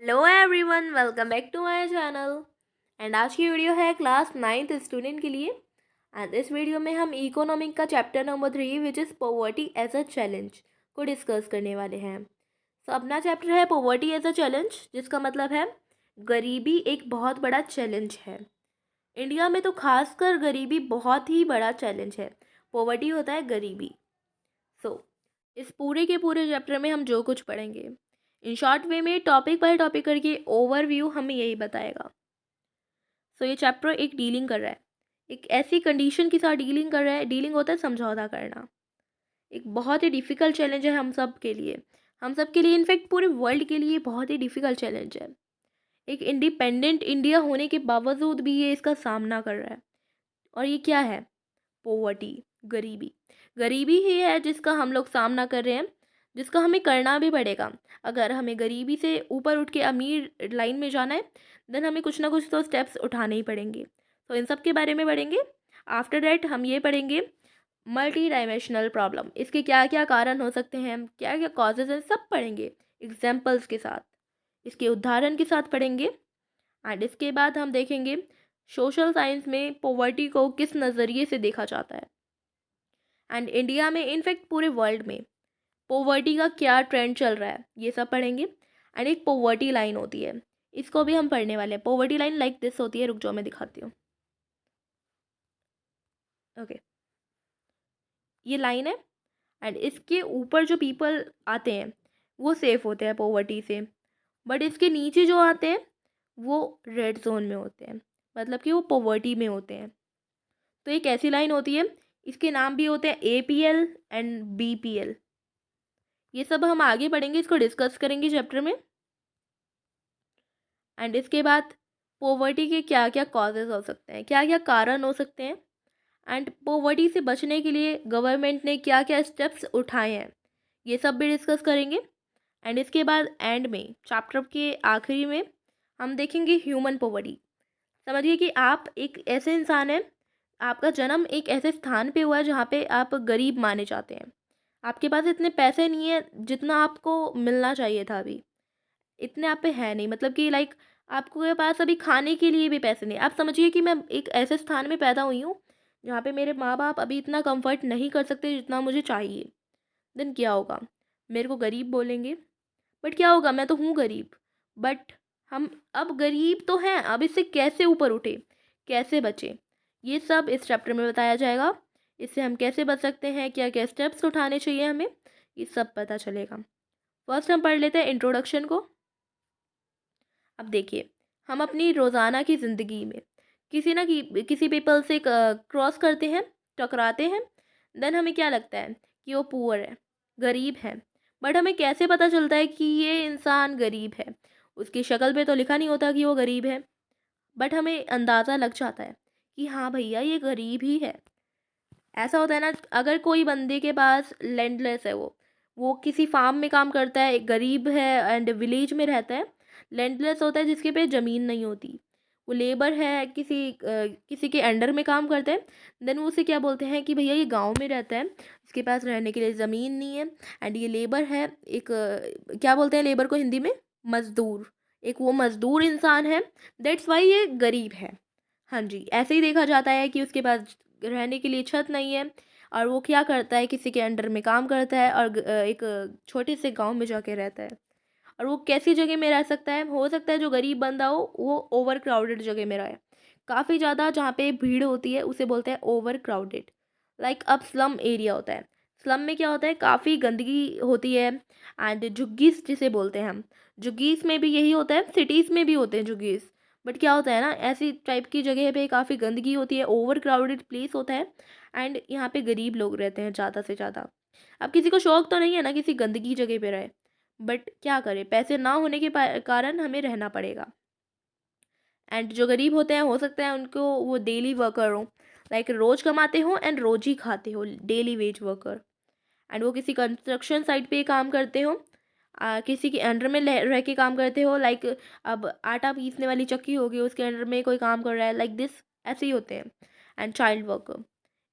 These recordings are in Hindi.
Hello everyone, welcome back to my channel. And आज की वीडियो है क्लास 9th स्टूडेंट के लिए। एंड इस वीडियो में हम इकोनॉमिक का chapter number 3 which is poverty as a challenge को डिस्कस करने वाले हैं। तो अपना चैप्टर है पॉवर्टी एज अ चैलेंज, जिसका मतलब है गरीबी एक बहुत बड़ा चैलेंज है। इंडिया में तो खासकर गरीबी बहुत ही बड़ा चैलेंज है। पॉवर्टी होता है गरीबी। इस पूरे के पूरे चैप्टर में हम जो कुछ पढ़ेंगे इन शॉर्ट वे में टॉपिक बाय टॉपिक करके ओवरव्यू हमें यही बताएगा। ये चैप्टर एक डीलिंग कर रहा है, एक ऐसी कंडीशन के साथ डीलिंग कर रहा है। डीलिंग होता है समझौता करना। एक बहुत ही डिफ़िकल्ट चैलेंज है हम सब के लिए इनफैक्ट पूरे वर्ल्ड के लिए बहुत ही डिफ़िकल्ट चैलेंज है। एक इंडिपेंडेंट इंडिया होने के बावजूद भी ये इसका सामना कर रहा है। और ये क्या है? पोवर्टी, गरीबी। गरीबी ही है जिसका हम लोग सामना कर रहे हैं, जिसका हमें करना भी पड़ेगा। अगर हमें गरीबी से ऊपर उठ के अमीर लाइन में जाना है, देन हमें कुछ ना कुछ तो स्टेप्स उठाने ही पड़ेंगे। तो इन सब के बारे में पढ़ेंगे। आफ्टर दैट हम ये पढ़ेंगे मल्टी डायमेंशनल प्रॉब्लम, इसके क्या क्या कारण हो सकते हैं, क्या क्या कॉजेज हैं, सब पढ़ेंगे एग्जाम्पल्स के साथ, इसके उदाहरण के साथ पढ़ेंगे। एंड इसके बाद हम देखेंगे सोशल साइंस में पॉवर्टी को किस नज़रिए से देखा जाता है। एंड इंडिया में इनफैक्ट पूरे वर्ल्ड में पॉवर्टी का क्या ट्रेंड चल रहा है, ये सब पढ़ेंगे। एंड एक पॉवर्टी लाइन होती है, इसको भी हम पढ़ने वाले हैं। पॉवर्टी लाइन लाइक दिस होती है। रुक जाओ मैं दिखाती हूँ। ओके, ये लाइन है। एंड इसके ऊपर जो पीपल आते हैं वो सेफ होते हैं पॉवर्टी से, बट इसके नीचे जो आते हैं वो रेड जोन में होते हैं, मतलब कि वो पॉवर्टी में होते हैं। तो एक ऐसी लाइन होती है, इसके नाम भी होते हैं APL एंड BPL। ये सब हम आगे पढ़ेंगे, इसको डिस्कस करेंगे चैप्टर में। एंड इसके बाद पॉवर्टी के क्या क्या कॉजेज़ हो सकते हैं, क्या क्या कारण हो सकते हैं, एंड पॉवर्टी से बचने के लिए गवर्नमेंट ने क्या क्या स्टेप्स उठाए हैं, ये सब भी डिस्कस करेंगे। एंड इसके बाद एंड में चैप्टर के आखिरी में हम देखेंगे ह्यूमन पॉवर्टी। समझिए कि आप एक ऐसे इंसान हैं, आपका जन्म एक ऐसे स्थान पे हुआ है जहाँ पे आप गरीब माने जाते हैं। आपके पास इतने पैसे नहीं है जितना आपको मिलना चाहिए था। अभी इतने आप पे है नहीं, मतलब कि लाइक आपको के पास अभी खाने के लिए भी पैसे नहीं। आप समझिए कि मैं एक ऐसे स्थान में पैदा हुई हूँ जहाँ पे मेरे माँ बाप अभी इतना कंफर्ट नहीं कर सकते जितना मुझे चाहिए। देन क्या होगा? मेरे को गरीब बोलेंगे। बट क्या होगा? मैं तो हूँ गरीब। बट हम अब गरीब तो हैं, अब इससे कैसे ऊपर उठे, कैसे बचे, ये सब इस चैप्टर में बताया जाएगा। इससे हम कैसे बच सकते हैं, क्या क्या स्टेप्स उठाने चाहिए हमें, ये सब पता चलेगा। फर्स्ट हम पढ़ लेते हैं इंट्रोडक्शन को। अब देखिए, हम अपनी रोज़ाना की ज़िंदगी में किसी पीपल से क्रॉस करते हैं, टकराते हैं। देन हमें क्या लगता है कि वो पुअर है, गरीब है। बट हमें कैसे पता चलता है कि ये इंसान गरीब है? उसकी शक्ल पे तो लिखा नहीं होता कि वो गरीब है, बट हमें अंदाज़ा लग जाता है कि हाँ भैया ये गरीब ही है। ऐसा होता है ना, अगर कोई बंदे के पास लैंडलेस है, वो किसी फार्म में काम करता है, गरीब है एंड विलेज में रहता है। लैंडलेस होता है जिसके पे ज़मीन नहीं होती, वो लेबर है, किसी के अंडर में काम करते हैं। देन वो उसे क्या बोलते हैं कि भैया ये गांव में रहता है, इसके पास रहने के लिए ज़मीन नहीं है, एंड ये लेबर है। एक क्या बोलते हैं लेबर को हिंदी में? मज़दूर। एक वो मज़दूर इंसान है, दैट्स वाई ये गरीब है। हाँ जी, ऐसे ही देखा जाता है कि उसके पास रहने के लिए छत नहीं है, और वो क्या करता है, किसी के अंडर में काम करता है और एक छोटे से गांव में जाके रहता है। और वो कैसी जगह में रह सकता है? हो सकता है जो गरीब बंदा हो वो ओवर क्राउडेड जगह में रहे, काफ़ी ज़्यादा जहाँ पे भीड़ होती है उसे बोलते हैं ओवर क्राउडेड। लाइक अब स्लम एरिया होता है, स्लम में क्या होता है, काफ़ी गंदगी होती है। एंड झुग्गीस जिसे बोलते हैं हम, झुग्गीस में भी यही होता है, सिटीज़ में भी होते हैं झुग्गीस। बट क्या होता है ना, ऐसी टाइप की जगह पे काफ़ी गंदगी होती है, ओवर क्राउडेड प्लेस होता है। एंड यहाँ पे गरीब लोग रहते हैं ज़्यादा से ज़्यादा। अब किसी को शौक तो नहीं है ना किसी गंदगी जगह पे रहे, बट क्या करें, पैसे ना होने के कारण हमें रहना पड़ेगा। एंड जो गरीब होते हैं हो सकता है उनको वो डेली वर्कर हो, लाइक रोज़ कमाते हो एंड रोज़ ही खाते हो, डेली वेज वर्कर। एंड वो किसी कंस्ट्रक्शन साइट पे काम करते हो, किसी के अंडर में रह के काम करते हो, लाइक अब आटा पीसने वाली चक्की होगी उसके अंडर में कोई काम कर रहा है, लाइक दिस, ऐसे ही होते हैं। एंड चाइल्ड वर्कर,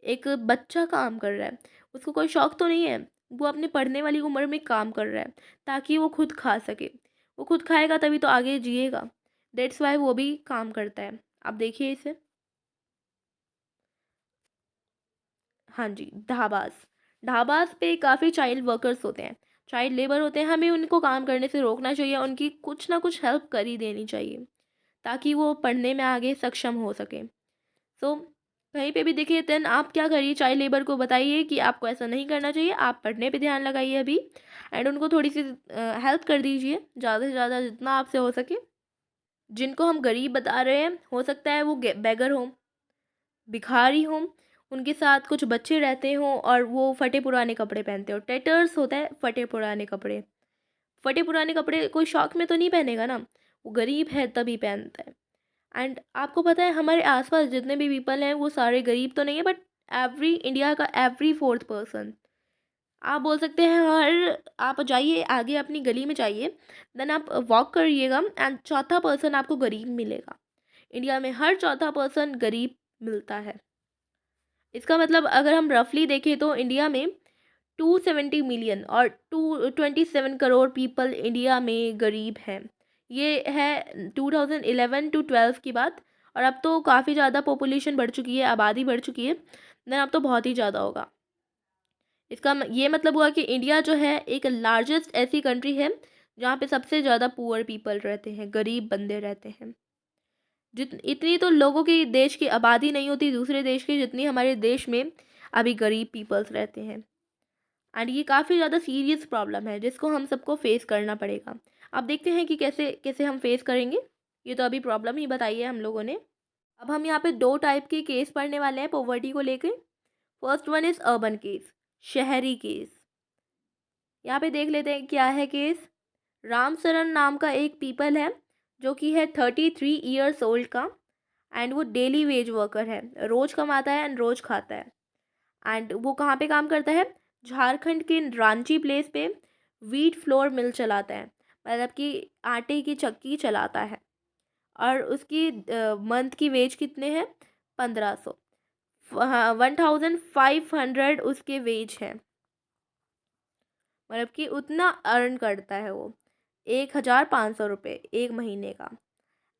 एक बच्चा काम कर रहा है, उसको कोई शौक तो नहीं है, वो अपने पढ़ने वाली उम्र में काम कर रहा है ताकि वो खुद खा सके। वो खुद खाएगा तभी तो आगे जिएगा। दैट्स वाई वो भी काम करता है। आप देखिए इसे। हाँ जी, ढाबास। ढाबास पे काफ़ी चाइल्ड वर्कर्स होते हैं, चाइल्ड लेबर होते हैं। हमें उनको काम करने से रोकना चाहिए, उनकी कुछ ना कुछ हेल्प कर ही देनी चाहिए, ताकि वो पढ़ने में आगे सक्षम हो सकें। सो कहीं पे भी देखिए, देन आप क्या करिए, चाइल्ड लेबर को बताइए कि आपको ऐसा नहीं करना चाहिए, आप पढ़ने पे ध्यान लगाइए अभी। एंड उनको थोड़ी सी हेल्प कर दीजिए, ज़्यादा से ज़्यादा जितना आपसे हो सके। जिनको हम गरीब बता रहे हैं, हो सकता है वो बेगर हों, भिखारी हों, उनके साथ कुछ बच्चे रहते हों और वो फटे पुराने कपड़े पहनते हो। टेटर्स होता है फटे पुराने कपड़े। फटे पुराने कपड़े कोई शौक में तो नहीं पहनेगा ना, वो गरीब है तभी पहनता है। एंड आपको पता है, हमारे आसपास जितने भी पीपल हैं वो सारे गरीब तो नहीं है, बट एवरी इंडिया का एवरी फोर्थ पर्सन, आप बोल सकते हैं, हर आप जाइए आगे अपनी गली में जाइए, देन आप वॉक करिएगा एंड चौथा पर्सन आपको गरीब मिलेगा। इंडिया में हर चौथा पर्सन गरीब मिलता है। इसका मतलब अगर हम रफली देखें तो इंडिया में 270 मिलियन और 227 करोड़ पीपल इंडिया में गरीब हैं। ये है 2011 टू 12 की बात। और अब तो काफ़ी ज़्यादा पॉपुलेशन बढ़ चुकी है, आबादी बढ़ चुकी है, देन अब तो बहुत ही ज़्यादा होगा। ये मतलब हुआ कि इंडिया जो है एक लार्जेस्ट ऐसी कंट्री है जहाँ पे सबसे ज़्यादा पुअर पीपल रहते हैं, गरीब बंदे रहते हैं। जित इतनी तो लोगों की देश की आबादी नहीं होती दूसरे देश की, जितनी हमारे देश में अभी गरीब पीपल्स रहते हैं। एंड ये काफ़ी ज़्यादा सीरियस प्रॉब्लम है जिसको हम सबको फेस करना पड़ेगा। अब देखते हैं कि कैसे कैसे हम फेस करेंगे। ये तो अभी प्रॉब्लम ही बताई है हम लोगों ने। अब हम यहाँ पे दो टाइप के केस पढ़ने वाले हैं पॉवर्टी को लेके। First one is urban case, शहरी केस। यहाँ पे देख लेते हैं क्या है केस। राम सरन नाम का एक पीपल है जो कि है 33 ईयर्स ओल्ड का। एंड वो डेली वेज वर्कर है, रोज़ कमाता है एंड रोज़ खाता है। एंड वो कहाँ पे काम करता है, झारखंड के रांची प्लेस पे व्हीट फ्लोर मिल चलाता है, मतलब कि आटे की चक्की चलाता है। और उसकी मंथ की वेज कितने हैं, 1500, 1500 उसके वेज है, मतलब कि उतना अर्न करता है वो, 1500 रुपये एक महीने का।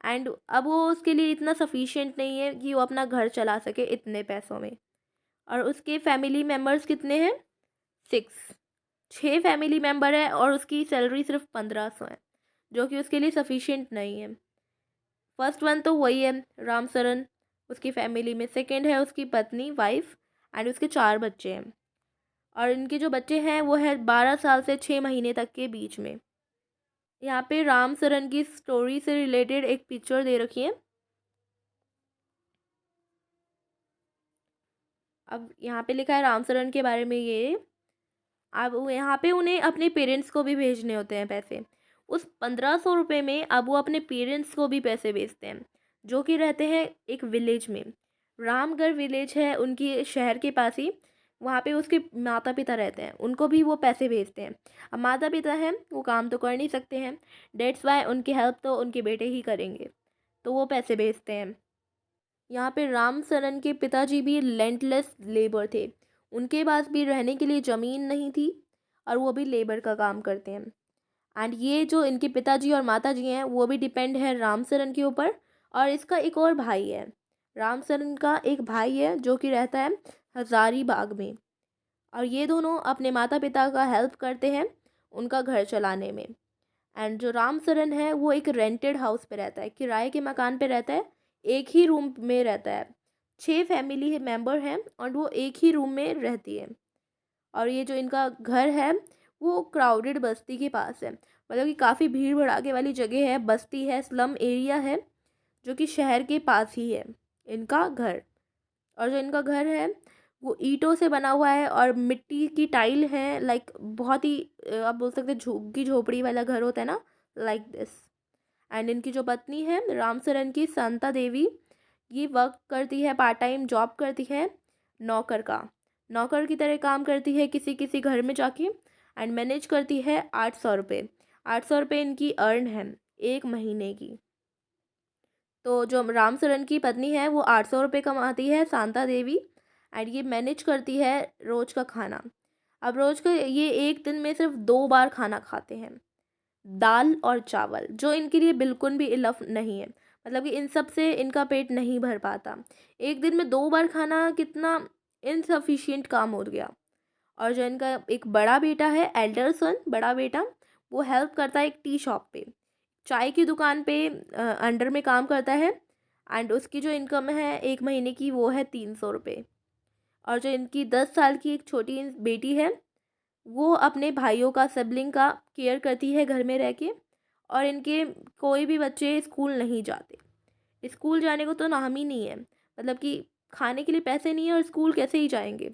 एंड अब वो उसके लिए इतना सफिशिएंट नहीं है कि वो अपना घर चला सके इतने पैसों में। और उसके फैमिली मेम्बर्स कितने हैं, 6, 6 फैमिली मेम्बर है और उसकी सैलरी सिर्फ 1500 है, जो कि उसके लिए सफिशिएंट नहीं है। फर्स्ट वन तो वही है राम सरन, उसकी फैमिली में। सेकंड है उसकी पत्नी, वाइफ, एंड उसके 4 बच्चे हैं। और इनके जो बच्चे हैं वो है 12 साल से 6 महीने तक के बीच में। यहाँ पे राम सरन की स्टोरी से रिलेटेड एक पिक्चर दे रखी है। अब यहाँ पे लिखा है राम सरन के बारे में ये। अब वो यहाँ पे उन्हें अपने पेरेंट्स को भी भेजने होते हैं पैसे। उस 1500 रुपये में अब वो अपने पेरेंट्स को भी पैसे भेजते हैं, जो कि रहते हैं एक विलेज में। रामगढ़ विलेज है उनकी शहर के पास ही। वहाँ पे उसके माता पिता रहते हैं, उनको भी वो पैसे भेजते हैं। अब माता पिता हैं, वो काम तो कर नहीं सकते हैं, डेट्स वाई उनकी हेल्प तो उनके बेटे ही करेंगे, तो वो पैसे भेजते हैं। यहाँ पे राम सरन के पिताजी भी लैंडलेस लेबर थे, उनके पास भी रहने के लिए ज़मीन नहीं थी और वो भी लेबर का काम करते हैं। एंड ये जो इनके पिताजी और माताजी हैं वो भी डिपेंड है राम सरन के ऊपर। और इसका एक और भाई है, राम सरन का एक भाई है जो कि रहता है हज़ारीबाग में। और ये दोनों अपने माता पिता का हेल्प करते हैं उनका घर चलाने में। एंड जो राम सरन है वो एक रेंटेड हाउस पे रहता है, किराए के मकान पे रहता है, एक ही रूम में रहता है। 6 फैमिली मेंबर हैं और वो एक ही रूम में रहती है। और ये जो इनका घर है वो क्राउडेड बस्ती के पास है, मतलब कि काफ़ी भीड़ भड़ाके वाली जगह है, बस्ती है, स्लम एरिया है, जो कि शहर के पास ही है इनका घर। और जो इनका घर है वो ईंटों से बना हुआ है और मिट्टी की टाइल है, लाइक बहुत ही आप बोल सकते हैं झुग्गी झोपड़ी वाला घर होता है ना, लाइक दिस। एंड इनकी जो पत्नी है राम सरन की, शांता देवी, ये वर्क करती है, पार्ट टाइम जॉब करती है, नौकर का, नौकर की तरह काम करती है किसी किसी घर में जाके। एंड मैनेज करती है 800 रुपये, 800 रुपये इनकी अर्न है एक महीने की। तो जो राम सरन की पत्नी है वो 800 रुपये कमाती है, शांता देवी। एंड ये मैनेज करती है रोज़ का खाना। अब रोज़ का ये एक दिन में सिर्फ 2 बार खाना खाते हैं, दाल और चावल, जो इनके लिए बिल्कुल भी इनफ नहीं है। मतलब कि इन सब से इनका पेट नहीं भर पाता। एक दिन में 2 बार खाना कितना इनसफिशिएंट काम हो गया। और जो इनका एक बड़ा बेटा है, एल्डर सन, बड़ा बेटा, वो हेल्प करता है एक टी शॉप पे, चाय की दुकान पे अंडर में काम करता है। एंड उसकी जो इनकम है एक महीने की, वो है 300 रुपये। और जो इनकी 10 साल की एक छोटी बेटी है, वो अपने भाइयों का, सिबलिंग का केयर करती है घर में रह के। और इनके कोई भी बच्चे स्कूल नहीं जाते, स्कूल जाने को तो नाम ही नहीं है। मतलब कि खाने के लिए पैसे नहीं है और स्कूल कैसे ही जाएंगे।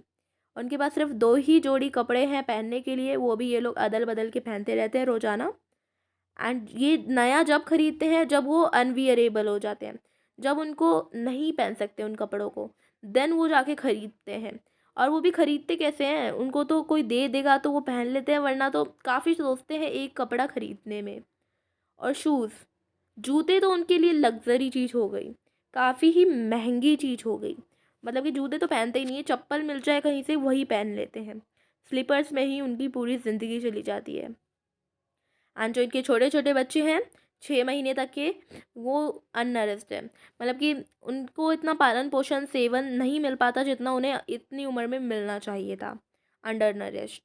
उनके पास सिर्फ 2 ही जोड़ी कपड़े हैं पहनने के लिए, वो भी ये लोग अदल बदल के पहनते रहते हैं रोज़ाना। एंड ये नया जब खरीदते हैं जब वो अनवियरेबल हो जाते हैं, जब उनको नहीं पहन सकते उन कपड़ों को, देन वो जाके खरीदते हैं। और वो भी खरीदते कैसे हैं, उनको तो कोई दे देगा तो वो पहन लेते हैं, वरना तो काफ़ी सोचते हैं एक कपड़ा खरीदने में। और शूज़, जूते तो उनके लिए लग्जरी चीज़ हो गई, काफ़ी ही महंगी चीज़ हो गई। मतलब कि जूते तो पहनते ही नहीं है, चप्पल मिल जाए कहीं से वही पहन लेते हैं। स्लीपर्स में ही उनकी पूरी ज़िंदगी चली जाती है। एंड जो इनके छोटे छोटे बच्चे हैं 6 महीने तक के, वो अननरिश्ड है। मतलब कि उनको इतना पालन पोषण सेवन नहीं मिल पाता जितना उन्हें इतनी उम्र में मिलना चाहिए था, अंडर नरिश्ड।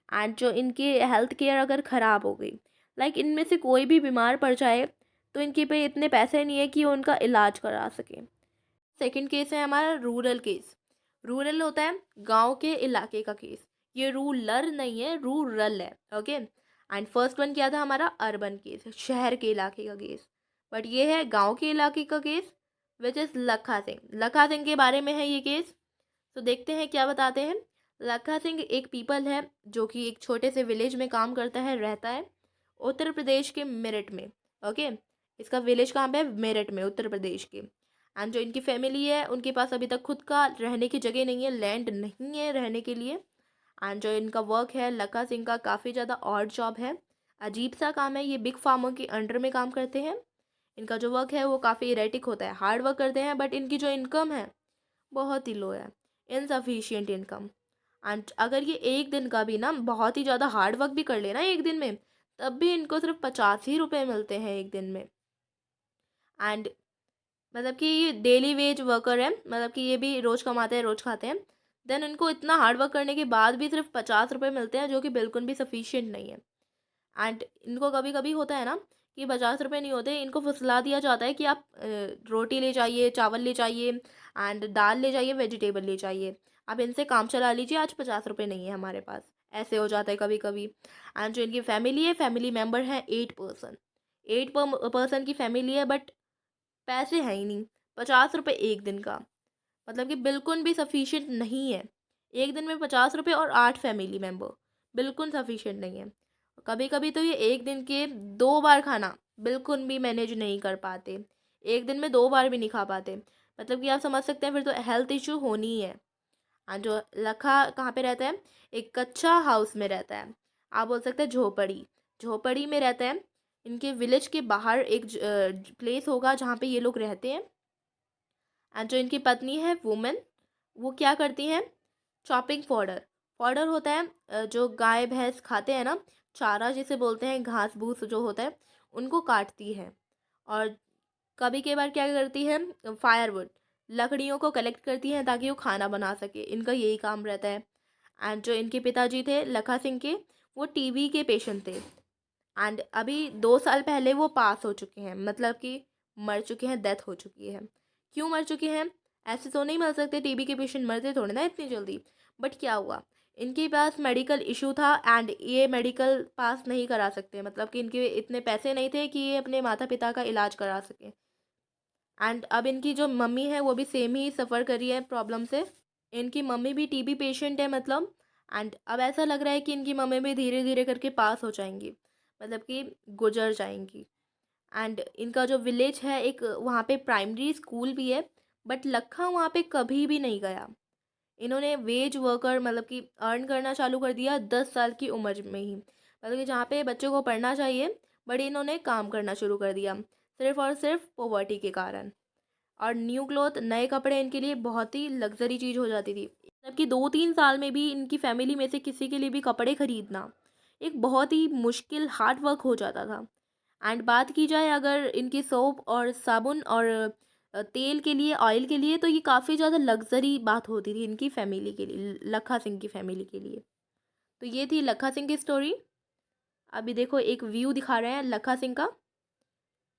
एंड जो इनकी हेल्थ केयर अगर ख़राब हो गई, लाइक इनमें से कोई भी बीमार पड़ जाए, तो इनके पे इतने पैसे नहीं है कि वो उनका इलाज करा सके। सेकंड केस है हमारा रूरल केस। रूरल होता है गांव के इलाके का केस, ये रूरल नहीं है, रूरल है, ओके। एंड फर्स्ट वन क्या था हमारा, अर्बन केस, शहर के इलाके का केस। बट ये है गांव के इलाके का केस, विच इज़ लखा सिंह। लखा सिंह के बारे में है ये केस। तो देखते हैं क्या बताते हैं। लखा सिंह एक पीपल है जो कि एक छोटे से विलेज में काम करता है, रहता है उत्तर प्रदेश के मेरठ में, ओके। इसका विलेज कहाँ पे है, मेरठ में, उत्तर प्रदेश के। एंड जो इनकी फैमिली है, उनके पास अभी तक खुद का रहने की जगह नहीं है, लैंड नहीं है रहने के लिए। एंड जो इनका वर्क है लखा सिंह का, काफ़ी ज़्यादा ऑड जॉब है, अजीब सा काम है। ये बिग फार्मर के अंडर में काम करते हैं। इनका जो वर्क है वो काफ़ी इरेटिक होता है, हार्ड वर्क करते हैं, बट इनकी जो इनकम है बहुत ही लो है, इनसफिशियंट इनकम। एंड अगर ये एक दिन का भी ना बहुत ही ज़्यादा हार्ड वर्क भी कर लेना एक दिन में, तब भी इनको सिर्फ 85 ही रुपये मिलते हैं एक दिन में। एंड मतलब कि ये डेली वेज वर्कर है, मतलब कि ये भी रोज़ कमाते हैं रोज़ खाते हैं। देन इनको इतना हार्ड वर्क करने के बाद भी सिर्फ 50 रुपये मिलते हैं, जो कि बिल्कुल भी सफिशियंट नहीं है। एंड इनको कभी कभी होता है ना कि 50 रुपये नहीं होते, इनको फुसला दिया जाता है कि आप रोटी ले जाइए, चावल ले जाइए, एंड दाल ले जाइए, वेजिटेबल ले जाइए, आप इनसे काम चला लीजिए, आज 50 रुपये नहीं है हमारे पास। ऐसे हो जाता है कभी कभी। एंड जो इनकी फैमिली है, फैमिली मेम्बर है 8 पर्सन, 8 पर्सन की फैमिली है, बट पैसे हैं ही नहीं। 50 रुपये एक दिन का, मतलब कि बिल्कुल भी सफिशिएंट नहीं है। एक दिन में 50 रुपये और 8 फैमिली मेम्बर, बिल्कुल सफिशिएंट नहीं है। कभी कभी तो ये एक दिन के 2 बार खाना बिल्कुल भी मैनेज नहीं कर पाते, एक दिन में 2 बार भी नहीं खा पाते। मतलब कि आप समझ सकते हैं फिर तो हेल्थ इशू होनी ही है। जो लखा कहाँ पे रहता है, एक कच्चा हाउस में रहता है, आप बोल सकते हैं झोपड़ी, झोपड़ी में रहता है। इनके विलेज के बाहर एक प्लेस होगा जहाँ पे ये लोग रहते हैं। एंड जो इनकी पत्नी है वुमेन, वो क्या करती हैं, चॉपिंग फॉडर, फॉडर होता है जो गाय भैंस खाते हैं ना, चारा जिसे बोलते हैं, घास भूस जो होता है, उनको काटती है। और कभी के बार क्या करती है, फायरवुड, लकड़ियों को कलेक्ट करती हैं ताकि वो खाना बना सके, इनका यही काम रहता है। एंड जो इनके पिताजी थे लखा सिंह के, वो टीबी के पेशेंट थे। एंड अभी 2 साल पहले वो पास हो चुके हैं, मतलब कि मर चुके हैं, डेथ हो चुकी है। क्यों मर चुके हैं, ऐसे तो नहीं मर सकते, टीबी के पेशेंट मरते थोड़े ना इतनी जल्दी। बट क्या हुआ, इनके पास मेडिकल इशू था एंड ये मेडिकल पास नहीं करा सकते, मतलब कि इनके इतने पैसे नहीं थे कि ये अपने माता पिता का इलाज करा सके। एंड अब इनकी जो मम्मी है वो भी सेम ही सफ़र कर रही है प्रॉब्लम से, इनकी मम्मी भी टीबी पेशेंट है मतलब। एंड अब ऐसा लग रहा है कि इनकी मम्मी भी धीरे धीरे करके पास हो जाएंगी, मतलब कि गुजर जाएंगी। एंड इनका जो विलेज है एक, वहाँ पे प्राइमरी स्कूल भी है, बट लखा वहाँ पे कभी भी नहीं गया। इन्होंने वेज वर्कर, मतलब कि अर्न करना चालू कर दिया 10 साल की उम्र में ही, मतलब कि जहाँ पे बच्चों को पढ़ना चाहिए, बट इन्होंने काम करना शुरू कर दिया, सिर्फ और सिर्फ पॉवर्टी के कारण। और न्यू क्लॉथ, नए कपड़े इनके लिए बहुत ही लग्जरी चीज़ हो जाती थी, जबकि 2-3 साल में भी इनकी फैमिली में से किसी के लिए भी कपड़े खरीदना एक बहुत ही मुश्किल हार्ड वर्क हो जाता था। एंड बात की जाए अगर इनके सोप और साबुन और तेल के लिए, ऑयल के लिए, तो ये काफ़ी ज़्यादा लग्जरी बात होती थी इनकी फैमिली के लिए, लखा सिंह की फैमिली के लिए। तो ये थी लखा सिंह की स्टोरी। अभी देखो एक व्यू दिखा रहे हैं लखा सिंह का।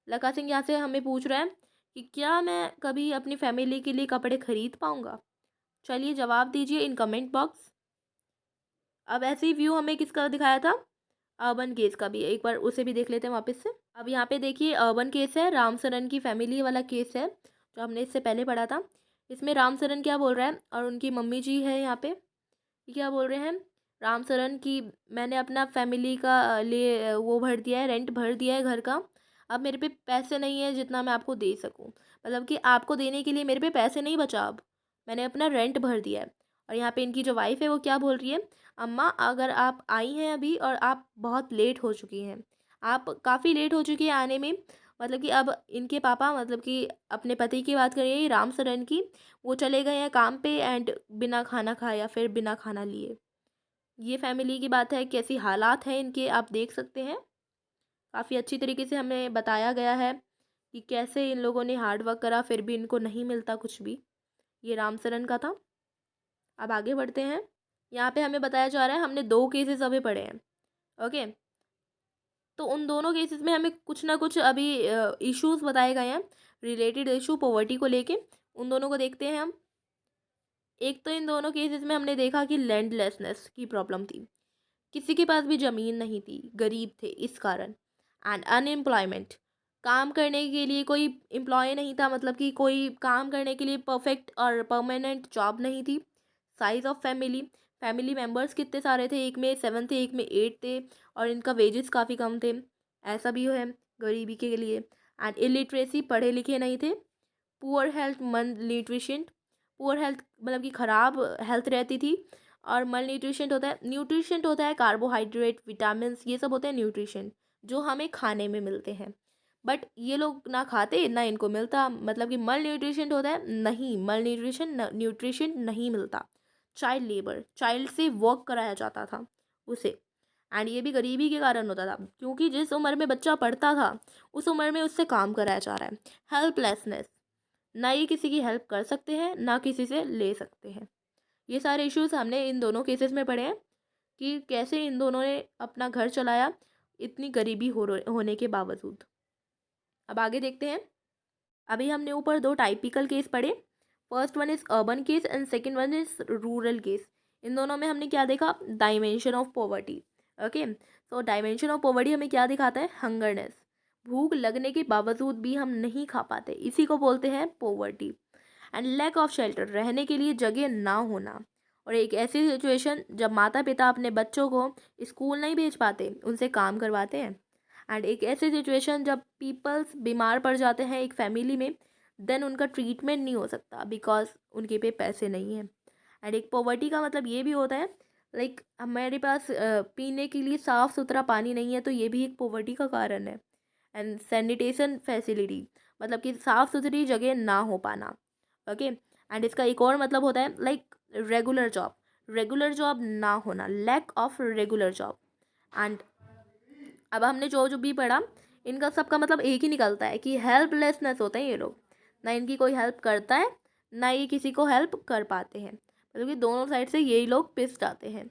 लखा सिंह यहाँ से हमें पूछ रहा है कि क्या मैं कभी अपनी फैमिली के लिए कपड़े खरीद पाऊँगा? चलिए जवाब दीजिए इन कमेंट बॉक्स। अब ऐसे ही व्यू हमें किसका दिखाया था? अर्बन केस का भी, एक बार उसे भी देख लेते हैं वापस से। अब यहाँ पे देखिए अर्बन केस है, राम सरन की फैमिली वाला केस है जो हमने इससे पहले पढ़ा था। इसमें राम सरन क्या बोल रहा है और उनकी मम्मी जी है यहाँ पे, ये क्या बोल रहे हैं राम सरन की, मैंने अपना फैमिली का लिए वो भर दिया है, रेंट भर दिया है घर का। अब मेरे पे पैसे नहीं है जितना मैं आपको दे सकूं, मतलब कि आपको देने के लिए मेरे पे पैसे नहीं बचा, अब मैंने अपना रेंट भर दिया है। और यहाँ पे इनकी जो वाइफ है वो क्या बोल रही है, अम्मा अगर आप आई हैं अभी और आप बहुत लेट हो चुकी हैं, आप काफ़ी लेट हो चुकी है आने में, मतलब कि अब इनके पापा, मतलब कि अपने पति की बात करिए राम सरन की, वो चले गए हैं काम पे एंड बिना खाना खाए या फिर बिना खाना लिए। ये फैमिली की बात है, कैसी हालात हैं इनके आप देख सकते हैं। काफ़ी अच्छी तरीके से हमें बताया गया है कि कैसे इन लोगों ने हार्ड वर्क करा फिर भी इनको नहीं मिलता कुछ भी। ये राम सरन का था। अब आगे बढ़ते हैं। यहाँ पे हमें बताया जा रहा है, हमने 2 केसेस अभी पढ़े हैं, ओके। तो उन दोनों केसेस में हमें कुछ ना कुछ अभी इश्यूज बताए गए हैं, रिलेटेड इशू पॉवर्टी को लेके। उन दोनों को देखते हैं हम। एक तो इन दोनों केसेस में हमने देखा कि लैंडलेसनेस की प्रॉब्लम थी, किसी के पास भी ज़मीन नहीं थी, गरीब थे इस कारण। एंड अनएम्प्लॉयमेंट, काम करने के लिए कोई एम्प्लॉय नहीं था, मतलब कि कोई काम करने के लिए परफेक्ट और परमानेंट जॉब नहीं थी। Size of family, family members कितने सारे थे, एक में 7 थे, एक में 8 थे, और इनका वेजेस काफ़ी कम थे, ऐसा भी है गरीबी के लिए। एंड इलिटरेसी, पढ़े लिखे नहीं थे। पुअर हेल्थ, मल न्यूट्रिशन, पुअर हेल्थ मतलब कि ख़राब हेल्थ रहती थी। और मल न्यूट्रिशन होता है, न्यूट्रिशन होता है कार्बोहाइड्रेट, विटामिन, ये सब होते हैं न्यूट्रिशन जो हमें खाने में मिलते हैं। बट ये लोग ना खाते ना इनको मिलता, मतलब कि मल न्यूट्रिशन होता है, नहीं मल न्यूट्रिशन न्यूट्रिशन नहीं मिलता। चाइल्ड लेबर, चाइल्ड से वर्क कराया जाता था उसे। एंड ये भी गरीबी के कारण होता था, क्योंकि जिस उम्र में बच्चा पढ़ता था उस उम्र में उससे काम कराया जा रहा है। हेल्पलेसनेस, ना ये किसी की हेल्प कर सकते हैं ना किसी से ले सकते हैं। ये सारे इश्यूज हमने इन दोनों केसेस में पढ़े हैं कि कैसे इन दोनों ने अपना घर चलाया इतनी गरीबी होने के बावजूद। अब आगे देखते हैं। अभी हमने ऊपर 2 टाइपिकल केस पढ़े। First one is urban case and second one is rural case. इन दोनों में हमने क्या देखा, dimension of poverty, okay. So dimension of poverty हमें क्या दिखाता है, हंगरनेस, भूख लगने के बावजूद भी हम नहीं खा पाते, इसी को बोलते हैं poverty. And lack of shelter, रहने के लिए जगह ना होना। और एक ऐसी सिचुएशन जब माता पिता अपने बच्चों को स्कूल नहीं भेज पाते, उनसे काम करवाते हैं। एंड एक ऐसी सिचुएशन जब पीपल्स बीमार पड़ जाते हैं एक फैमिली में, देन उनका ट्रीटमेंट नहीं हो सकता बिकॉज उनके पे पैसे नहीं हैं। एंड एक पॉवर्टी का मतलब ये भी होता है, लाइक हमारे पास पीने के लिए साफ़ सुथरा पानी नहीं है, तो ये भी एक पॉवर्टी का कारण है। एंड सैनिटेशन फैसिलिटी, मतलब कि साफ़ सुथरी जगह ना हो पाना, ओके। एंड इसका एक और मतलब होता है like regular job, regular job ना होना, lack of regular job. And अब हमने जो जो भी पढ़ा, इनका सबका मतलब एक ही निकलता है कि हेल्पलेसनेस होते हैं ये लोग, ना इनकी कोई हेल्प करता है ना ये किसी को हेल्प कर पाते हैं, मतलब कि दोनों साइड से यही लोग पिस जाते हैं।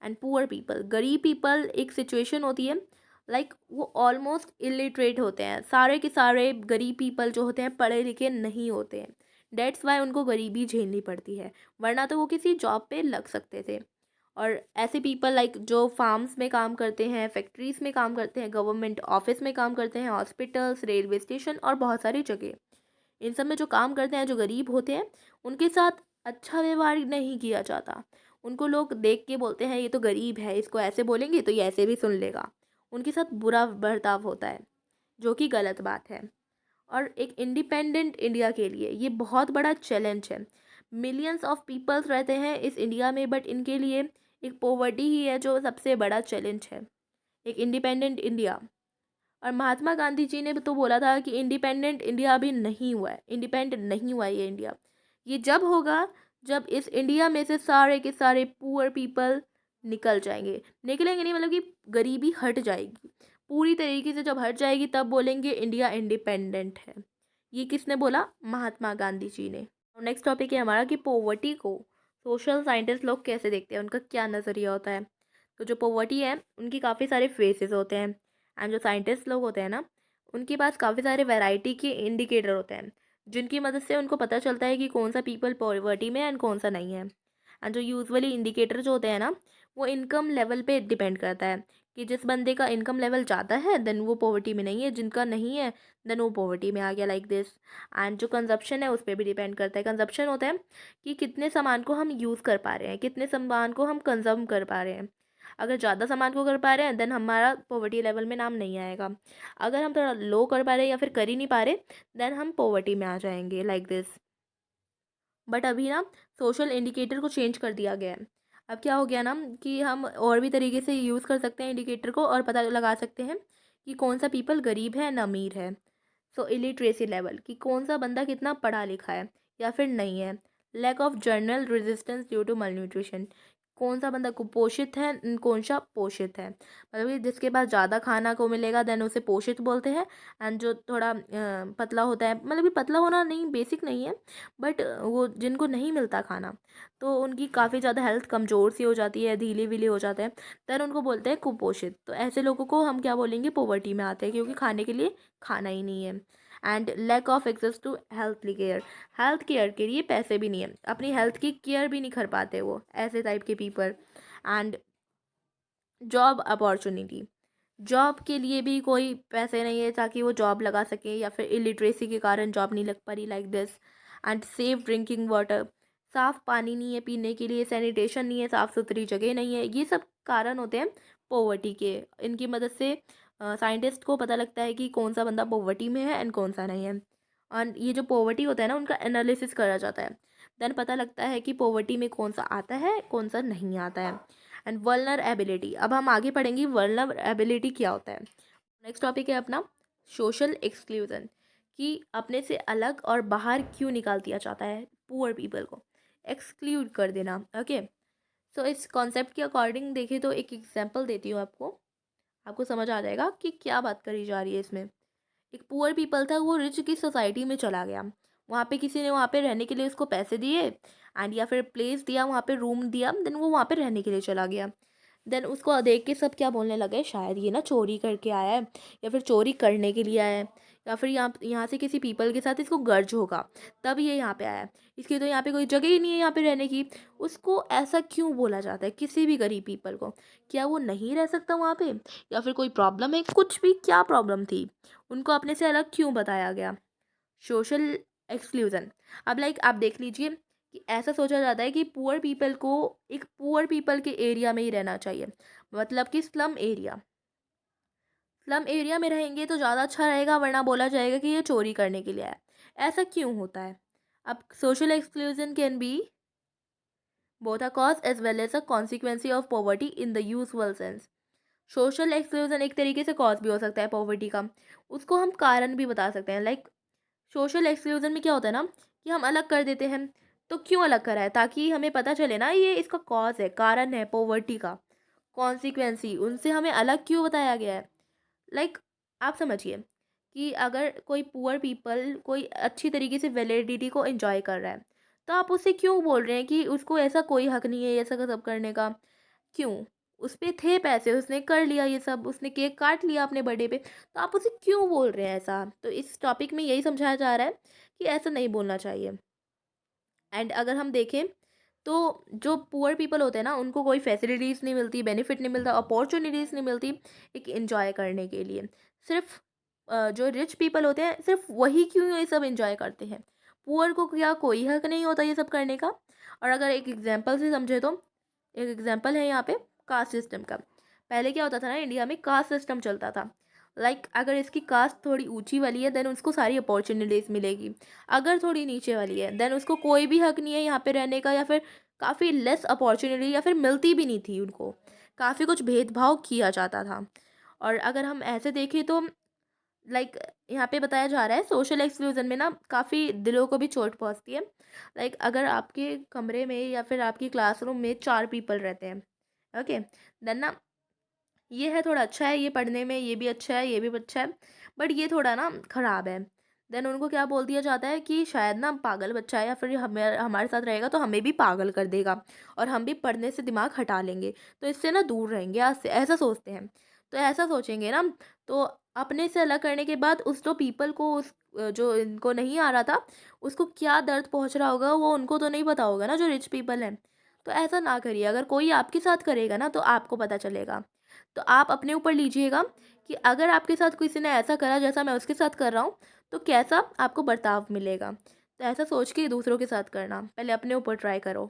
एंड पुअर पीपल, गरीब पीपल, एक सिचुएशन होती है लाइक वो ऑलमोस्ट इलिटरेट होते हैं, सारे के सारे गरीब पीपल जो होते हैं पढ़े लिखे नहीं होते हैं, डेट्स वाई उनको गरीबी झेलनी पड़ती है, वरना तो वो किसी जॉब पे लग सकते थे। और ऐसे पीपल लाइक जो फार्म्स में काम करते हैं, फैक्ट्रीज़ में काम करते हैं, गवर्नमेंट ऑफिस में काम करते हैं, हॉस्पिटल्स, रेलवे स्टेशन और बहुत सारी जगह, इन सब में जो काम करते हैं, जो गरीब होते हैं, उनके साथ अच्छा व्यवहार नहीं किया जाता। उनको लोग देख के बोलते हैं ये तो गरीब है, इसको ऐसे बोलेंगे तो ये ऐसे भी सुन लेगा, उनके साथ बुरा बर्ताव होता है, जो कि गलत बात है। और एक इंडिपेंडेंट इंडिया के लिए ये बहुत बड़ा चैलेंज है। मिलियंस ऑफ पीपल्स रहते हैं इस इंडिया में, बट इनके लिए एक पॉवर्टी ही है जो सबसे बड़ा चैलेंज है, एक इंडिपेंडेंट इंडिया। और महात्मा गांधी जी ने तो बोला था कि इंडिपेंडेंट इंडिया अभी नहीं हुआ है, इंडिपेंडेंट नहीं हुआ है ये इंडिया। ये जब होगा जब इस इंडिया में से सारे के सारे पुअर पीपल निकल जाएंगे। निकलेंगे नहीं मतलब कि गरीबी हट जाएगी पूरी तरीके से। जब हट जाएगी तब बोलेंगे इंडिया इंडिपेंडेंट है। ये किसने बोला? महात्मा गांधी जी ने। नेक्स्ट टॉपिक है हमारा कि पोवर्टी को सोशल साइंटिस्ट लोग कैसे देखते हैं, उनका क्या नज़रिया होता है। तो जो पोवर्टी है उनकी काफ़ी सारे फेसेस होते हैं, एंड जो साइंटिस्ट लोग होते हैं ना, उनके पास काफ़ी सारे वैरायटी के इंडिकेटर होते हैं जिनकी मदद से उनको पता चलता है कि कौन सा पीपल पॉवर्टी में एंड कौन सा नहीं है। एंड जो यूजुअली इंडिकेटर जो होते हैं ना, वो इनकम लेवल पे डिपेंड करता है कि जिस बंदे का इनकम लेवल ज़्यादा है देन वो पॉवर्टी में नहीं है, जिनका नहीं है देन वो पॉवर्टी में आ गया, लाइक दिस। एंड जो कंजप्शन है उस पर भी डिपेंड करता है। कंजप्शन होता है कि कितने सामान को हम यूज़ कर पा रहे हैं, कितने सामान को हम कंज्यूम कर पा रहे हैं। अगर ज़्यादा सामान को कर पा रहे हैं देन हमारा पॉवर्टी लेवल में नाम नहीं आएगा। अगर हम थोड़ा लो कर पा रहे हैं या फिर कर ही नहीं पा रहे देन हम पॉवर्टी में आ जाएंगे, लाइक दिस। बट अभी ना सोशल इंडिकेटर को चेंज कर दिया गया है। अब क्या हो गया ना कि हम और भी तरीके से यूज़ कर सकते हैं इंडिकेटर को और पता लगा सकते हैं कि कौन सा पीपल गरीब है ना अमीर है। सो इलिटरेसी लेवल कि कौन सा बंदा कितना पढ़ा लिखा है या फिर नहीं है। Lack of general resistance due to malnutrition, कौन सा बंदा कुपोषित है कौन सा पोषित है। मतलब कि जिसके पास ज़्यादा खाना को मिलेगा देन उसे पोषित बोलते हैं। एंड जो थोड़ा पतला होता है, मतलब कि पतला होना नहीं बेसिक नहीं है, बट वो जिनको नहीं मिलता खाना तो उनकी काफ़ी ज़्यादा हेल्थ कमज़ोर सी हो जाती है, ढीले वीले हो जाते हैं, देन उनको बोलते हैं कुपोषित। तो ऐसे लोगों को हम क्या बोलेंगे? पॉवर्टी में आते हैं, क्योंकि खाने के लिए खाना ही नहीं है। And lack of access to health care, health care के लिए पैसे भी नहीं है, अपनी हेल्थ की केयर भी नहीं कर पाते वो, ऐसे टाइप के people. And job opportunity, job के लिए भी कोई पैसे नहीं है ताकि वो जॉब लगा सके, या फिर इलिटरेसी के कारण जॉब नहीं लग पा रही, like this. And safe drinking water, साफ़ पानी नहीं है पीने के लिए, सैनिटेशन नहीं है, साफ़ सुथरी जगह नहीं है, ये सब कारण होते हैं पोवर्टी के। इनकी मदद से साइंटिस्ट को पता लगता है कि कौन सा बंदा पोवर्टी में है एंड कौन सा नहीं है। और ये जो पोवर्टी होता है ना उनका एनालिसिस करा जाता है, देन पता लगता है कि पोवर्टी में कौन सा आता है कौन सा नहीं आता है। एंड वल्नरेबिलिटी, अब हम आगे पढ़ेंगे वल्नरेबिलिटी क्या होता है। नेक्स्ट टॉपिक है अपना सोशल एक्सक्लूजन, कि अपने से अलग और बाहर क्यों निकाल दिया जाता है पुअर पीपल को, एक्सक्लूड कर देना। ओके, सो इस कॉन्सेप्ट के अकॉर्डिंग देखें तो एक एग्जांपल देती हूँ आपको, आपको समझ आ जाएगा कि क्या बात करी जा रही है इसमें। एक पुअर पीपल था, वो रिच की सोसाइटी में चला गया। वहाँ पे किसी ने वहाँ पे रहने के लिए उसको पैसे दिए एंड या फिर प्लेस दिया, वहाँ पे रूम दिया, देन वो वहाँ पे रहने के लिए चला गया। देन उसको देख के सब क्या बोलने लगे, शायद ये ना चोरी करके आया है या फिर चोरी करने के लिए आया है, या फिर यहाँ यहाँ से किसी पीपल के साथ इसको गर्ज होगा तब ये यहाँ पे आया है, इसकी तो यहाँ पे कोई जगह ही नहीं है यहाँ पे रहने की। उसको ऐसा क्यों बोला जाता है किसी भी गरीब पीपल को? क्या वो नहीं रह सकता वहाँ पे, या फिर कोई प्रॉब्लम है, कुछ भी क्या प्रॉब्लम थी, उनको अपने से अलग क्यों बताया गया? Social exclusion. अब लाइक आप देख लीजिए कि ऐसा सोचा जाता है कि पुअर पीपल को एक पुअर पीपल के एरिया में ही रहना चाहिए, मतलब कि स्लम एरिया। स्लम एरिया में रहेंगे तो ज़्यादा अच्छा रहेगा, वरना बोला जाएगा कि ये चोरी करने के लिए आया। ऐसा क्यों होता है? अब social exclusion can be both a cause as well as a consequence of poverty in the usual sense। Social exclusion एक तरीके से कॉज भी हो सकता है पॉवर्टी का, उसको हम कारण भी बता सकते हैं। लाइक सोशल एक्सक्लूजन में क्या होता है ना कि हम अलग कर देते हैं। तो क्यों अलग करा है? ताकि हमें पता चले ना ये इसका कॉज है, कारण है पॉवर्टी का, कॉन्सिक्वेंसी उनसे हमें अलग क्यों बताया गया है। लाइक आप समझिए कि अगर कोई पुअर पीपल कोई अच्छी तरीके से वैलिडिटी को एंजॉय कर रहा है, तो आप उसे क्यों बोल रहे हैं कि उसको ऐसा कोई हक नहीं है ये सब करने का? क्यों? उस पे थे पैसे, उसने कर लिया ये सब, उसने केक काट लिया अपने बर्थडे पे, तो आप उसे क्यों बोल रहे हैं ऐसा? तो इस टॉपिक में यही समझाया जा रहा है कि ऐसा नहीं बोलना चाहिए। एंड अगर हम देखें तो जो पुअर पीपल होते हैं ना उनको कोई फैसिलिटीज़ नहीं मिलती, बेनिफिट नहीं मिलता, अपॉर्चुनिटीज़ नहीं मिलती एक इन्जॉय करने के लिए। सिर्फ जो रिच पीपल होते हैं सिर्फ वही क्यों ये सब इन्जॉय करते हैं, पुअर को क्या कोई हक नहीं होता ये सब करने का? और अगर एक एग्जांपल से समझे तो एक एग्जांपल है यहाँ पे कास्ट सिस्टम का। पहले क्या होता था ना, इंडिया में कास्ट सिस्टम चलता था। लाइक अगर इसकी कास्ट थोड़ी ऊंची वाली है देन उसको सारी अपॉर्चुनिटीज़ मिलेगी, अगर थोड़ी नीचे वाली है देन उसको कोई भी हक नहीं है यहाँ पे रहने का, या फिर काफ़ी लेस अपॉर्चुनिटी या फिर मिलती भी नहीं थी उनको, काफ़ी कुछ भेदभाव किया जाता था। और अगर हम ऐसे देखें तो लाइक यहाँ पे बताया जा रहा है सोशल एक्सक्लूजन में ना काफ़ी दिलों को भी चोट पहुँचती है। लाइक अगर आपके कमरे में या फिर आपकी क्लासरूम में 4 पीपल रहते हैं, ओके, देन ना ये है थोड़ा अच्छा है, ये पढ़ने में ये भी अच्छा है, ये भी अच्छा है, बट ये थोड़ा ना ख़राब है। देन उनको क्या बोल दिया जाता है कि शायद ना पागल बच्चा है, या फिर हमें हमारे साथ रहेगा तो हमें भी पागल कर देगा और हम भी पढ़ने से दिमाग हटा लेंगे, तो इससे ना दूर रहेंगे, ऐसा सोचते हैं। तो ऐसा सोचेंगे ना, तो अपने से अलग करने के बाद उस जो पीपल को, जो इनको नहीं आ रहा था, उसको क्या दर्द पहुंच रहा होगा वो उनको तो नहीं पता होगा ना, जो रिच पीपल हैं। तो ऐसा ना करिए, अगर कोई आपके साथ करेगा ना तो आपको पता चलेगा। तो आप अपने ऊपर लीजिएगा कि अगर आपके साथ किसी ने ऐसा करा जैसा मैं उसके साथ कर रहा हूँ, तो कैसा आपको बर्ताव मिलेगा। तो ऐसा सोच के दूसरों के साथ करना, पहले अपने ऊपर ट्राई करो।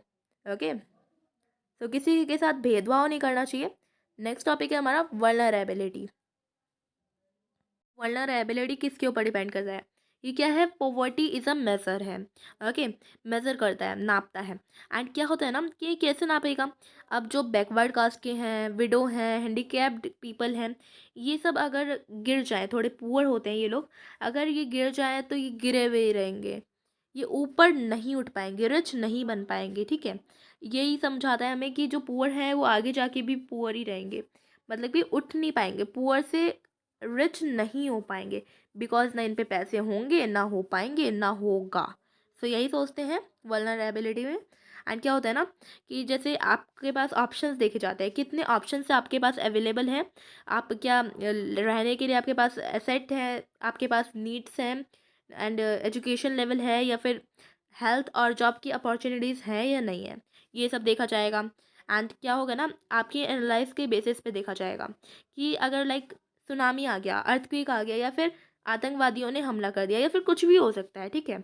ओके, तो किसी के साथ भेदभाव नहीं करना चाहिए। नेक्स्ट टॉपिक है हमारा वल्नरेबिलिटी। वल्नरेबिलिटी किसके ऊपर डिपेंड करता है? ये क्या है? पॉवर्टी इज़ अ मेज़र है। ओके, मेज़र करता है, नापता है। एंड क्या होता है ना कि ये कैसे नापेगा? अब जो बैकवर्ड कास्ट के हैं, विडो हैं, हैंडीकैप्ड पीपल हैं, ये सब अगर गिर जाएँ, थोड़े पुअर होते हैं ये लोग, अगर ये गिर जाएँ तो ये गिरे हुए ही रहेंगे। ये ऊपर नहीं उठ पाएँगे, रिच नहीं बन पाएँगे, ठीक है? यही समझाता है हमें कि जो पुअर हैं वो आगे जाके भी पुअर ही रहेंगे। मतलब कि उठ नहीं पाएँगे, पुअर से रिच नहीं हो पाएंगे, बिकॉज ना इन पे पैसे होंगे, ना हो पाएंगे, ना होगा। सो यही सोचते हैं वल्नरेबिलिटी में। एंड क्या होता है ना कि जैसे आपके पास ऑप्शंस देखे जाते हैं, कितने ऑप्शंस आपके पास अवेलेबल हैं, आप क्या रहने के लिए आपके पास एसेट है, आपके पास नीड्स हैं, एंड एजुकेशन लेवल है, या फिर हेल्थ और जॉब की अपॉर्चुनिटीज़ हैं या नहीं है, ये सब देखा जाएगा। एंड क्या होगा ना, आपकी एनालाइज के बेसिस पे देखा जाएगा कि अगर लाइक सुनामी आ गया, अर्थक्वेक आ गया, या फिर आतंकवादियों ने हमला कर दिया, या फिर कुछ भी हो सकता है, ठीक है?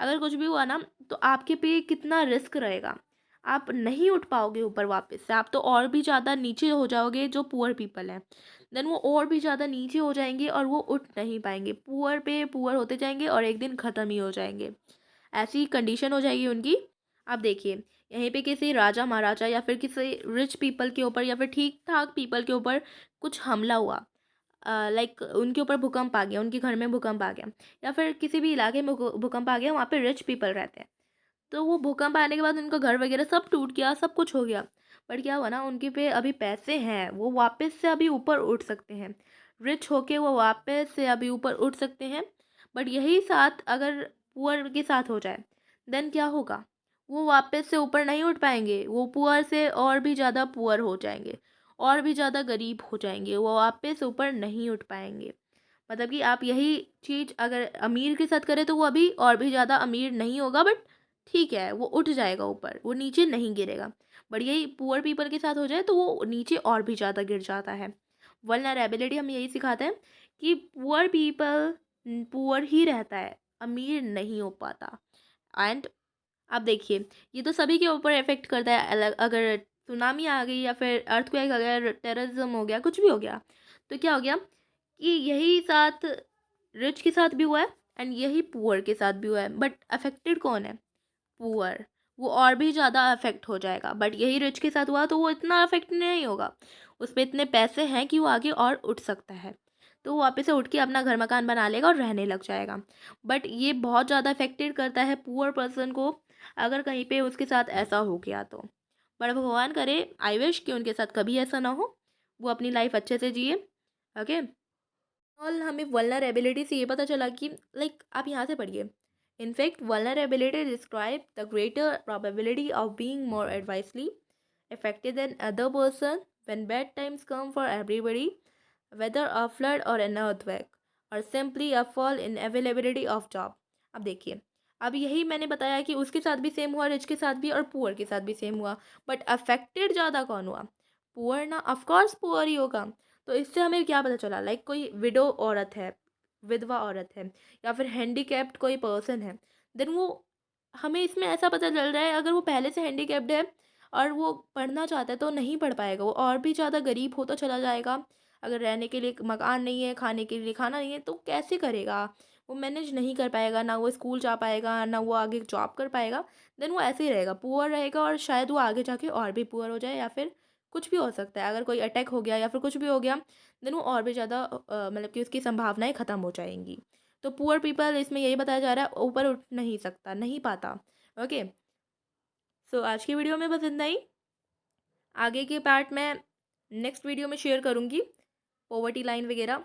अगर कुछ भी हुआ ना, तो आपके पे कितना रिस्क रहेगा। आप नहीं उठ पाओगे ऊपर वापस से, आप तो और भी ज़्यादा नीचे हो जाओगे। जो पुअर पीपल हैं, देन वो और भी ज़्यादा नीचे हो जाएंगे और वो उठ नहीं पाएंगे, पुअर पे पुअर होते जाएंगे और एक दिन ख़त्म ही हो जाएंगे। ऐसी कंडीशन हो जाएगी उनकी। आप देखिए, यहीं पे किसी राजा महाराजा या फिर किसी रिच पीपल के ऊपर या फिर ठीक ठाक पीपल के ऊपर कुछ हमला हुआ, लाइक उनके ऊपर भूकंप आ गया, उनके घर में भूकंप आ गया, या फिर किसी भी इलाके में भूकंप आ गया, वहाँ पे रिच पीपल रहते हैं। तो वो भूकंप आने के बाद उनका घर वगैरह सब टूट गया, सब कुछ हो गया। बट क्या हुआ ना, उनके पे अभी पैसे हैं, वो वापस से अभी ऊपर उठ सकते हैं। रिच होके वो वापस से अभी ऊपर उठ सकते हैं। बट यही साथ अगर पुअर के साथ हो जाए, देन क्या होगा? वो वापस से ऊपर नहीं उठ पाएंगे, वो पुअर से और भी ज़्यादा पुअर हो जाएंगे, और भी ज़्यादा गरीब हो जाएंगे, वो वापस ऊपर नहीं उठ पाएंगे। मतलब कि आप यही चीज़ अगर अमीर के साथ करें तो वो अभी और भी ज़्यादा अमीर नहीं होगा, बट ठीक है, वो उठ जाएगा ऊपर, वो नीचे नहीं गिरेगा। बट यही पुअर पीपल के साथ हो जाए तो वो नीचे और भी ज़्यादा गिर जाता है। वल्नरेबिलिटी हमें यही सिखाता है कि पुअर पीपल पुअर ही रहता है, अमीर नहीं हो पाता। एंड आप देखिए, ये तो सभी के ऊपर इफ़ेक्ट करता है। अलग अगर सुनामी आ गई या फिर अर्थक्वेक, अगर टेररिज्म हो गया, कुछ भी हो गया, तो क्या हो गया कि यही साथ रिच के साथ भी हुआ है एंड यही पुअर के साथ भी हुआ है। बट अफेक्टेड कौन है? पुअर। वो और भी ज़्यादा अफेक्ट हो जाएगा। बट यही रिच के साथ हुआ तो वो इतना अफेक्ट नहीं होगा। उस पे इतने पैसे हैं कि वो आगे और उठ सकता है। तो वो वापस से उठ के अपना घर मकान बना लेगा और रहने लग जाएगा। बट ये बहुत ज़्यादा अफेक्टेड करता है पुअर पर्सन को, अगर कहीं पे उसके साथ ऐसा हो गया तो। बट भगवान करे, आई विश कि उनके साथ कभी ऐसा ना हो, वो अपनी लाइफ अच्छे से जिए। ओके, और हमें वल्नरेबिलिटी से ये पता चला कि लाइक आप यहाँ से पढ़िए। In fact vulnerability describe the greater probability of being more adversely affected than other person when bad times come for everybody, whether a flood or an earthquake or simply a fall in availability of job। अब देखिए, अब यही मैंने बताया कि उसके साथ भी सेम हुआ, रिच के साथ भी और पुअर के साथ भी सेम हुआ। बट अफेक्टेड ज़्यादा कौन हुआ? पुअर ना, ऑफ कोर्स पुअर ही होगा। तो इससे हमें क्या पता चला? लाइक कोई विडो औरत है, विधवा औरत है, या फिर हैंडीकैप्ड कोई पर्सन है, देन वो, हमें इसमें ऐसा पता चल रहा है अगर वो पहले से हैंडीकैप्ड है और वो पढ़ना चाहता है तो नहीं पढ़ पाएगा, वो और भी ज़्यादा गरीब होता चला जाएगा। अगर रहने के लिए मकान नहीं है, खाने के लिए खाना नहीं है, तो कैसे करेगा? वो मैनेज नहीं कर पाएगा, ना वो स्कूल जा पाएगा, ना वो आगे जॉब कर पाएगा। देन वो ऐसे ही रहेगा, पुअर रहेगा, और शायद वो आगे जाके और भी पुअर हो जाए, या फिर कुछ भी हो सकता है। अगर कोई अटैक हो गया या फिर कुछ भी हो गया, देन वो और भी ज़्यादा मतलब कि उसकी संभावनाएं ख़त्म हो जाएंगी। तो पुअर पीपल इसमें यही बताया जा रहा है, ऊपर उठ नहीं सकता, नहीं पाता। ओके, सो आज की वीडियो में बस इतना ही। आगे के पार्ट मैं नेक्स्ट वीडियो में शेयर करूँगी, पॉवर्टी लाइन वगैरह,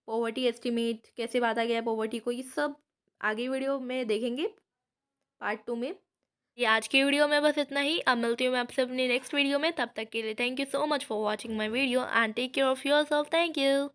पॉवर्टी एस्टिमेट कैसे बांधा गया है पॉवर्टी को, ये सब आगे वीडियो में देखेंगे पार्ट 2 में। ये आज की वीडियो में बस इतना ही। अब मिलती हूँ मैं आपसे अपनी नेक्स्ट वीडियो में, तब तक के लिए thank you so much for watching my video and take care of yourself. Thank you.